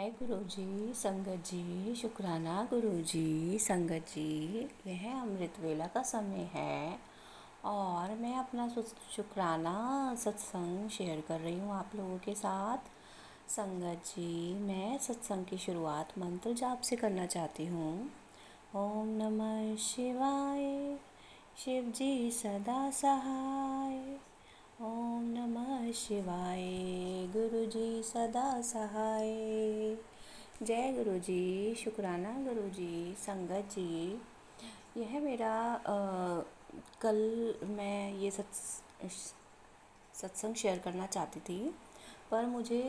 जय गुरु जी, संगत जी, शुक्राना गुरु जी, संगत जी। यह अमृत वेला का समय है और मैं अपना शुक्राना सत्संग शेयर कर रही हूँ आप लोगों के साथ। संगत जी, मैं सत्संग की शुरुआत मंत्र जाप से करना चाहती हूँ। ओम नमः शिवाय, शिव जी सदा सहाय। ओम नमः शिवाय, गुरु जी सदा सहाय। जय गुरु जी, शुक्राना गुरु जी, संगत जी। यह मेरा कल मैं ये सत्संग शेयर करना चाहती थी, पर मुझे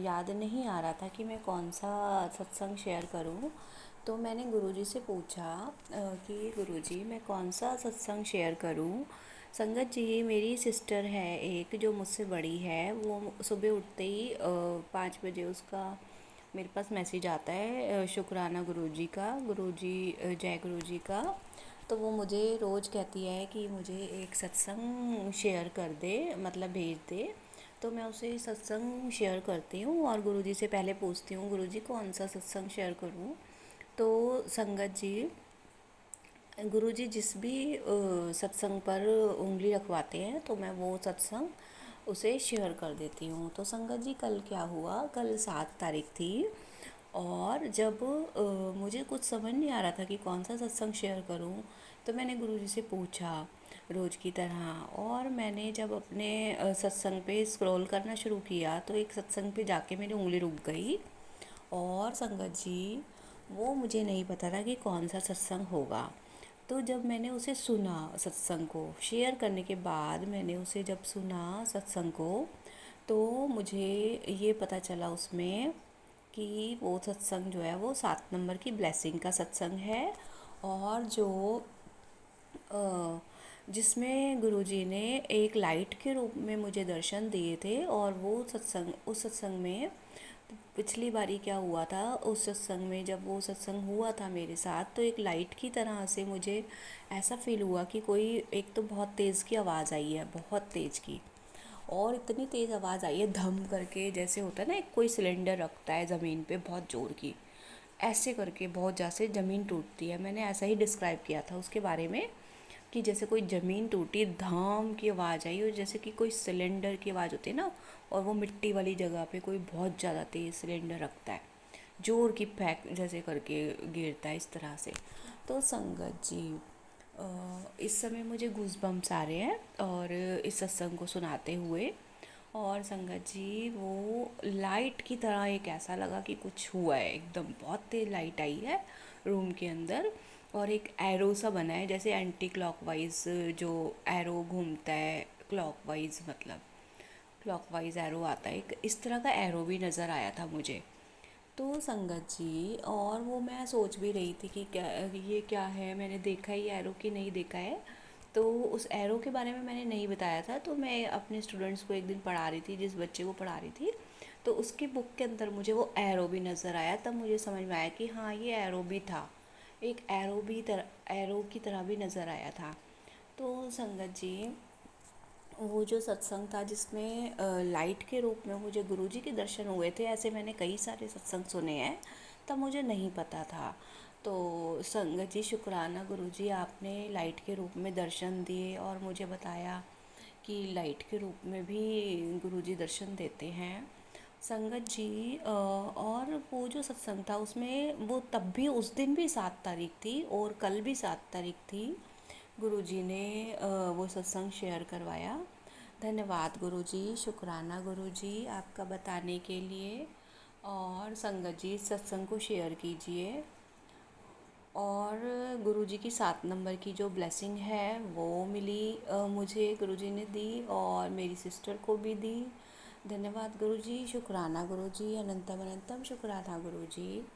याद नहीं आ रहा था कि मैं कौन सा सत्संग शेयर करूं। तो मैंने गुरुजी से पूछा कि गुरुजी मैं कौन सा सत्संग शेयर करूं। संगत जी, मेरी सिस्टर है एक जो मुझसे बड़ी है, वो सुबह उठते ही 5 बजे उसका मेरे पास मैसेज आता है शुक्राना गुरुजी का, गुरुजी जय गुरुजी का। तो वो मुझे रोज़ कहती है कि मुझे एक सत्संग शेयर कर दे, मतलब भेज दे। तो मैं उसे सत्संग शेयर करती हूँ और गुरुजी से पहले पूछती हूँ, गुरुजी कौन सा सत्संग शेयर करूँ। तो संगत जी, गुरुजी जिस भी सत्संग पर उंगली रखवाते हैं तो मैं वो सत्संग उसे शेयर कर देती हूँ। तो संगत जी, कल क्या हुआ, कल 7 तारीख थी और जब मुझे कुछ समझ नहीं आ रहा था कि कौन सा सत्संग शेयर करूं, तो मैंने गुरुजी से पूछा रोज़ की तरह। और मैंने जब अपने सत्संग पे स्क्रॉल करना शुरू किया तो एक सत्संग पे जाके मेरी उंगली रुक गई। और संगत जी, वो मुझे नहीं पता था कि कौन सा सत्संग होगा। तो जब मैंने उसे सुना, सत्संग को शेयर करने के बाद मैंने उसे जब सुना सत्संग को, तो मुझे ये पता चला उसमें कि वो सत्संग जो है वो 7 नंबर की ब्लेसिंग का सत्संग है। और जो जिसमें गुरुजी ने एक लाइट के रूप में मुझे दर्शन दिए थे। और वो सत्संग, उस सत्संग में पिछली बारी क्या हुआ था, उस सत्संग में जब वो सत्संग हुआ था मेरे साथ, तो एक लाइट की तरह से मुझे ऐसा फील हुआ कि कोई, एक तो बहुत तेज़ की आवाज़ आई है, बहुत तेज़ की, और इतनी तेज़ आवाज़ आई है धम करके, जैसे होता है ना एक कोई सिलेंडर रखता है ज़मीन पे बहुत ज़ोर की, ऐसे करके बहुत जैसे ज़मीन टूटती है। मैंने ऐसा ही डिस्क्राइब किया था उसके बारे में कि जैसे कोई ज़मीन टूटी, धाम की आवाज़ आई, और जैसे कि कोई सिलेंडर की आवाज़ होती है ना, और वो मिट्टी वाली जगह पे कोई बहुत ज़्यादा तेज़ सिलेंडर रखता है, जोर की पैक जैसे करके गिरता है इस तरह से। तो संगत जी, इस समय मुझे गूज़बम्प्स आ रहे हैं और इस सत्संग को सुनाते हुए। और संगत जी, वो लाइट की तरह एक ऐसा लगा कि कुछ हुआ है, एकदम बहुत तेज़ लाइट आई है रूम के अंदर, और एक एरो सा बना है, जैसे एंटी क्लॉकवाइज जो एरो घूमता है, क्लॉकवाइज मतलब क्लॉकवाइज एरो आता है, एक इस तरह का एरो भी नज़र आया था मुझे। तो संगत जी, और वो मैं सोच भी रही थी कि क्या ये क्या है, मैंने देखा है ये एरो कि नहीं देखा है। तो उस एरो के बारे में मैंने नहीं बताया था, तो मैं अपने स्टूडेंट्स को एक दिन पढ़ा रही थी, जिस बच्चे को पढ़ा रही थी, तो उसकी बुक के अंदर मुझे वो एरो भी नज़र आया। तब मुझे समझ में आया कि हाँ, ये एरो भी था, एक एरो की तरह भी नज़र आया था। तो संगत जी, वो जो सत्संग था जिसमें लाइट के रूप में मुझे गुरुजी के दर्शन हुए थे, ऐसे मैंने कई सारे सत्संग सुने हैं, तब मुझे नहीं पता था। तो संगत जी, शुक्राना गुरुजी, आपने लाइट के रूप में दर्शन दिए और मुझे बताया कि लाइट के रूप में भी गुरुजी दर्शन देते हैं। संगत जी, और वो जो सत्संग था उसमें वो तब भी, उस दिन भी 7 तारीख थी और कल भी 7 तारीख थी। गुरुजी ने वो सत्संग शेयर करवाया। धन्यवाद गुरुजी, शुक्राना गुरुजी आपका बताने के लिए। और संगत जी, सत्संग को शेयर कीजिए। और गुरुजी की 7 नंबर की जो ब्लेसिंग है वो मिली, मुझे गुरुजी ने दी और मेरी सिस्टर को भी दी। धन्यवाद गुरुजी, शुक्राना गुरुजी, अनंतम अनंतम शुक्राना गुरुजी।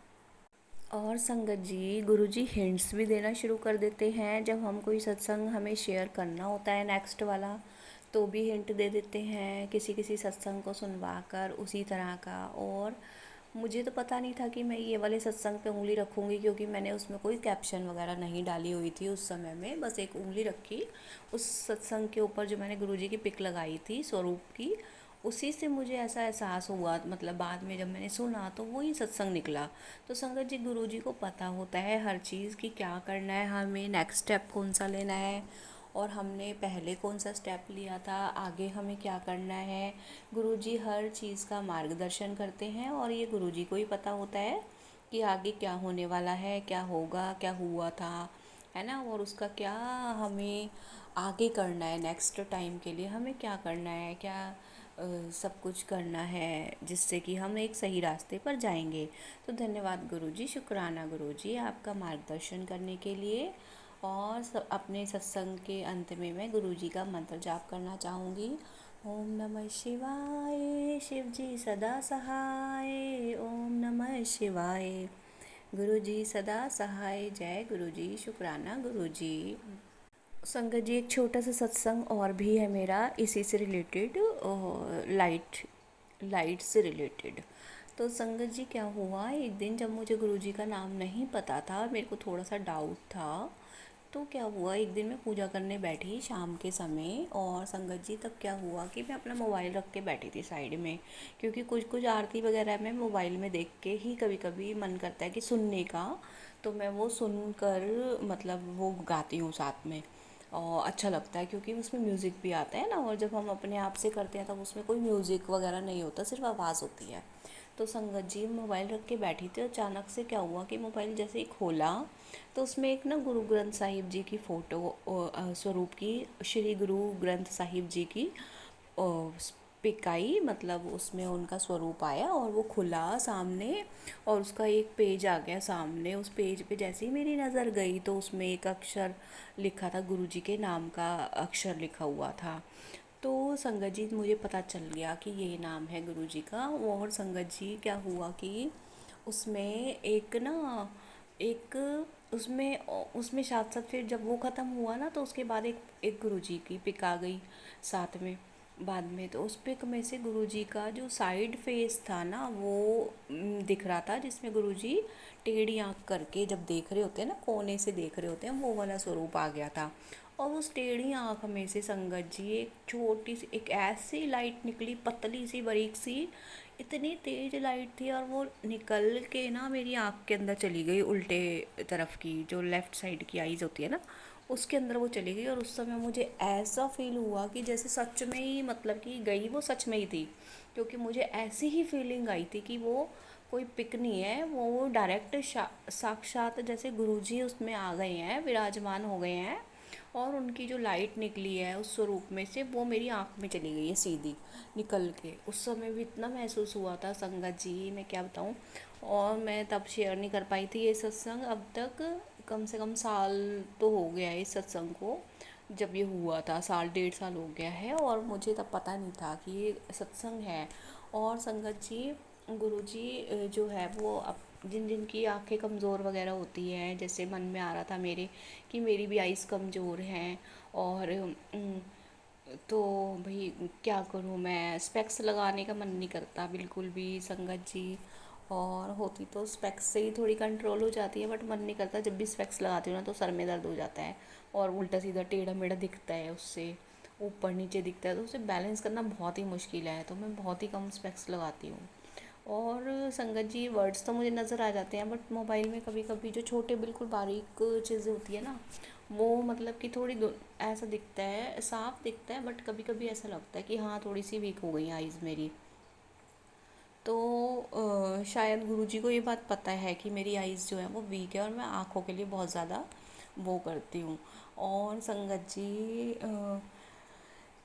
और संगत जी, गुरुजी हिंट्स भी देना शुरू कर देते हैं, जब हम कोई सत्संग हमें शेयर करना होता है नेक्स्ट वाला, तो भी हिंट दे देते हैं किसी किसी सत्संग को सुनवा कर उसी तरह का। और मुझे तो पता नहीं था कि मैं ये वाले सत्संग पे उंगली रखूँगी, क्योंकि मैंने उसमें कोई कैप्शन वगैरह नहीं डाली हुई थी उस समय में, बस एक उंगली रखी उस सत्संग के ऊपर जो मैंने गुरुजी की पिक लगाई थी स्वरूप की, उसी से मुझे ऐसा एहसास हुआ, मतलब बाद में जब मैंने सुना तो वही सत्संग निकला। तो संगत जी, गुरु जी को पता होता है हर चीज़ कि क्या करना है, हमें नेक्स्ट स्टेप कौन सा लेना है, और हमने पहले कौन सा स्टेप लिया था, आगे हमें क्या करना है। गुरु जी हर चीज़ का मार्गदर्शन करते हैं, और ये गुरु जी को ही पता होता है कि आगे क्या होने वाला है, क्या होगा, क्या हुआ था, है ना, और उसका क्या हमें आगे करना है, नेक्स्ट टाइम के लिए हमें क्या करना है, क्या सब कुछ करना है, जिससे कि हम एक सही रास्ते पर जाएंगे। तो धन्यवाद गुरुजी, शुक्राना गुरुजी आपका मार्गदर्शन करने के लिए। और अपने सत्संग के अंत में मैं गुरुजी का मंत्र जाप करना चाहूँगी। ओम नमः शिवाय, शिव जी सदा सहाय। ओम नमः शिवाय, गुरुजी सदा सहाय। जय गुरुजी, शुक्राना गुरुजी। संगत जी, एक छोटा सा सत्संग और भी है मेरा इसी से रिलेटेड, लाइट लाइट से रिलेटेड। तो संगत जी, क्या हुआ, एक दिन जब मुझे गुरुजी का नाम नहीं पता था, मेरे को थोड़ा सा डाउट था, तो क्या हुआ, एक दिन मैं पूजा करने बैठी शाम के समय, और संगत जी तब क्या हुआ कि मैं अपना मोबाइल रख के बैठी थी साइड में, क्योंकि कुछ कुछ आरती वगैरह में मोबाइल में देख के ही कभी कभी मन करता है कि सुनने का, तो मैं वो सुन कर मतलब वो गाती हूँ साथ में, और अच्छा लगता है क्योंकि उसमें म्यूज़िक भी आता है ना, और जब हम अपने आप से करते हैं तब उसमें कोई म्यूज़िक वगैरह नहीं होता, सिर्फ आवाज़ होती है। तो संगत जी, मोबाइल रख के बैठी थी, अचानक से क्या हुआ कि मोबाइल जैसे ही खोला तो उसमें एक ना गुरु ग्रंथ साहिब जी की फ़ोटो, स्वरूप की, श्री गुरु ग्रंथ साहिब जी की पिक आई, मतलब उसमें उनका स्वरूप आया, और वो खुला सामने, और उसका एक पेज आ गया सामने। उस पेज पे जैसे ही मेरी नज़र गई तो उसमें एक अक्षर लिखा था, गुरुजी के नाम का अक्षर लिखा हुआ था। तो संगत जी, मुझे पता चल गया कि ये नाम है गुरुजी का। और संगत जी, क्या हुआ कि उसमें एक ना, एक उसमें उसमें साथ साथ फिर जब वो ख़त्म हुआ ना, तो उसके बाद एक एक गुरुजी की पिक आ गई साथ में बाद में। तो उस पिक में से गुरुजी का जो साइड फेस था ना, वो दिख रहा था, जिसमें गुरुजी टेढ़ी आंख करके जब देख रहे होते हैं ना, कोने से देख रहे होते हैं, वो वाला स्वरूप आ गया था। और उस टेढ़ी आंख में से संगत जी, एक छोटी सी, एक ऐसी लाइट निकली, पतली सी, बारीक सी, इतनी तेज लाइट थी, और वो निकल के ना मेरी आँख के अंदर चली गई, उल्टे तरफ की, जो लेफ़्ट साइड की आईज़ होती है ना, उसके अंदर वो चली गई। और उस समय मुझे ऐसा फील हुआ कि जैसे सच में ही, मतलब कि गई वो सच में ही थी, क्योंकि मुझे ऐसी ही फीलिंग आई थी कि वो कोई पिक नहीं है, वो डायरेक्ट साक्षात जैसे गुरुजी उसमें आ गए हैं, विराजमान हो गए हैं, और उनकी जो लाइट निकली है उस स्वरूप में से, वो मेरी आँख में चली गई है सीधी निकल के। उस समय भी इतना महसूस हुआ था संगत जी, मैं क्या बताऊँ। और मैं तब शेयर नहीं कर पाई थी ये सत्संग, अब तक कम से कम साल तो हो गया है इस सत्संग को, जब ये हुआ था, साल 1.5 साल हो गया है, और मुझे तब पता नहीं था कि ये सत्संग है। और संगत जी, गुरुजी जो है वो अब जिन जिन की आंखें कमज़ोर वगैरह होती हैं, जैसे मन में आ रहा था मेरे कि मेरी भी आइज़ कमज़ोर हैं, और तो भाई क्या करूँ, मैं स्पेक्स लगाने का मन नहीं करता बिल्कुल भी संगत जी, और होती तो स्पेक्स से ही थोड़ी कंट्रोल हो जाती है, बट मन नहीं करता। जब भी स्पेक्स लगाती हूँ ना तो सर में दर्द हो जाता है, और उल्टा सीधा टेढ़ा मेढ़ा दिखता है, उससे ऊपर नीचे दिखता है, तो उसे बैलेंस करना बहुत ही मुश्किल है, तो मैं बहुत ही कम स्पेक्स लगाती हूँ। और संगत जी, वर्ड्स तो मुझे नज़र आ जाते हैं, बट मोबाइल में कभी कभी जो छोटे बिल्कुल बारीक चीज़ें होती है ना, वो मतलब कि थोड़ी ऐसा दिखता है, साफ दिखता है, बट कभी कभी ऐसा लगता है कि हाँ, थोड़ी सी वीक हो गई आइज़ मेरी। तो शायद गुरुजी को ये बात पता है कि मेरी आइज़ जो है वो वीक है, और मैं आँखों के लिए बहुत ज़्यादा वो करती हूँ। और संगत जी,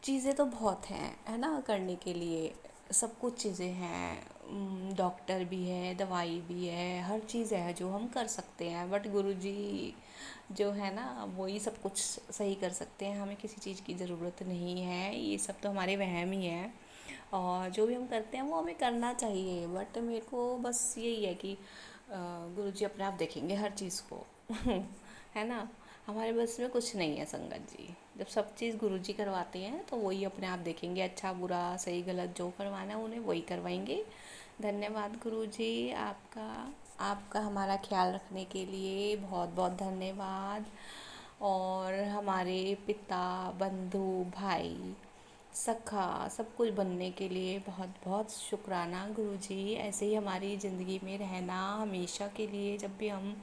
चीज़ें तो बहुत हैं, है ना, करने के लिए सब कुछ चीज़ें हैं, डॉक्टर भी है, दवाई भी है, हर चीज़ है जो हम कर सकते हैं, बट गुरुजी जो है ना, वो ही सब कुछ सही कर सकते हैं, हमें किसी चीज़ की ज़रूरत नहीं है, ये सब तो हमारे वहम ही है। और जो भी हम करते हैं वो हमें करना चाहिए, बट मेरे को बस यही है कि गुरुजी अपने आप देखेंगे हर चीज़ को है ना, हमारे बस में कुछ नहीं है संगत जी। जब सब चीज़ गुरुजी करवाते हैं तो वही अपने आप देखेंगे, अच्छा बुरा सही गलत जो करवाना है उन्हें वही करवाएंगे। धन्यवाद गुरुजी आपका, आपका हमारा ख्याल रखने के लिए बहुत बहुत धन्यवाद। और हमारे पिता, बंधु, भाई सखा सब कुछ बनने के लिए बहुत बहुत शुक्राना गुरुजी। ऐसे ही हमारी ज़िंदगी में रहना हमेशा के लिए, जब भी हम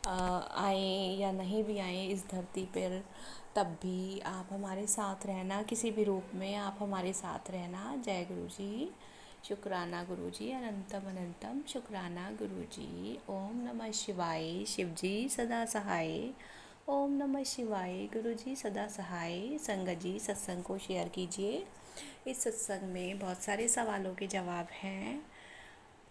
आए या नहीं भी आए इस धरती पर, तब भी आप हमारे साथ रहना, किसी भी रूप में आप हमारे साथ रहना। जय गुरुजी। शुक्राना गुरुजी, अनंतम अनंतम शुक्राना गुरुजी। ओम नमः शिवाय। शिवजी सदा सहाय। ओम नमः शिवाय। गुरुजी सदा सहाय। संगत जी सत्संग को शेयर कीजिए। इस सत्संग में बहुत सारे सवालों के जवाब हैं,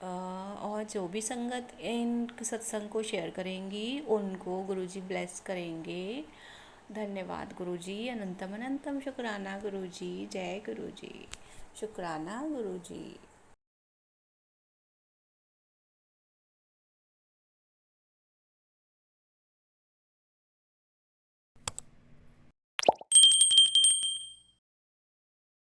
और जो भी संगत इन सत्संग को शेयर करेंगी उनको गुरुजी ब्लेस करेंगे। धन्यवाद गुरुजी। अनंतम अनंतम शुक्राना गुरुजी। जय गुरुजी। शुक्राना गुरुजी।